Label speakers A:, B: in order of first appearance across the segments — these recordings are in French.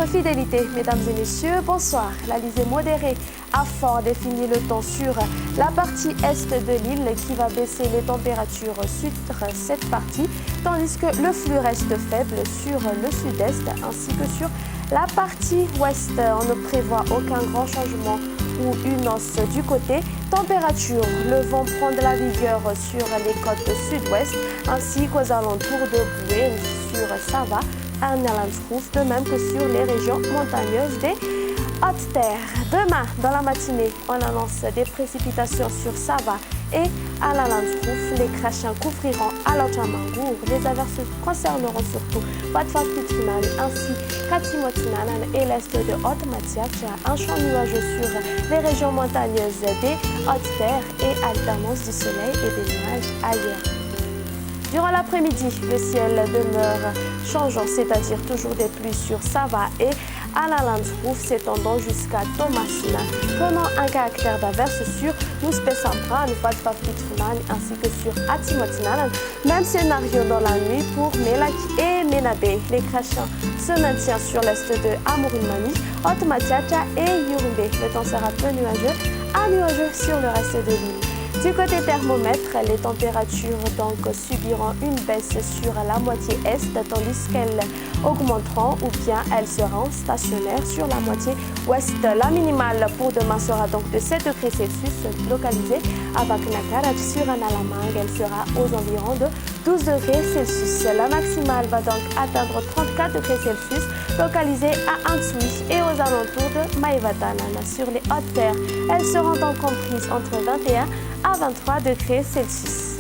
A: votre fidélité, mesdames et messieurs. Bonsoir. L'Alizé modérée a fort défini le temps sur la partie est de l'île qui va baisser les températures sur cette partie, tandis que le flux reste faible sur le sud-est ainsi que sur la partie ouest. On ne prévoit aucun grand changement ou une hausse du côté. Température, le vent prend de la vigueur sur les côtes sud-ouest ainsi qu'aux alentours de Boué sur Sava, Arnhem-Landsroof, de même que sur les régions montagneuses des Hautes-Terres. Demain, dans la matinée, on annonce des précipitations sur Sava et à la Landsroof. Les crachins couvriront à l'Otchamangour. Les averses concerneront surtout Fatfa-Pitfinal ainsi qu'Atimotinan et l'est de Haute-Matiacha. Un champ nuageux sur les régions montagneuses des Hautes-Terres et alternance du soleil et des nuages ailleurs. Durant l'après-midi, le ciel demeure changeant, c'est-à-dire toujours des pluies sur Sava et à la Landsroof s'étendant jusqu'à Thomasina, prenant un caractère d'averse sur Mouspe Central, Fatfa-Pitfunan ainsi que sur Atimotinan. Même scénario dans la nuit pour Melak et Menabé. Les crachins se maintiennent sur l'est de Amorimani, Haute-Matiacha et Yurumbe. Le temps sera peu nuageux à nuageux sur le reste de l'île. Du côté thermomètre, les températures donc subiront une baisse sur la moitié est, tandis qu'elles augmenteront ou bien elles seront stationnaires sur la moitié ouest. La minimale pour demain sera donc de 7 degrés Celsius localisée à Baknakarat sur Analamang. Elle sera aux environs de 12 degrés Celsius. La maximale va donc atteindre 34 degrés Celsius localisée à Ansui et aux alentours de Maïvatanana. Sur les hautes terres, elles seront donc comprises entre 21 à 23 degrés Celsius.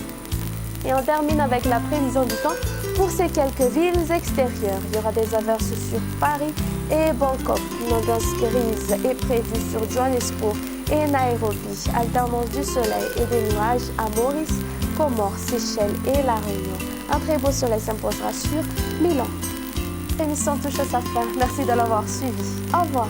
A: Et on termine avec la prévision du temps pour ces quelques villes extérieures. Il y aura des averses sur Paris et Bangkok. Une ambiance grise est prévue sur Johannesburg et Nairobi. Alternance du soleil et des nuages à Maurice, Comores, Seychelles et La Réunion. Un très beau soleil s'imposera sur Milan. L'émission touche à sa fin. Merci de l'avoir suivi. Au revoir.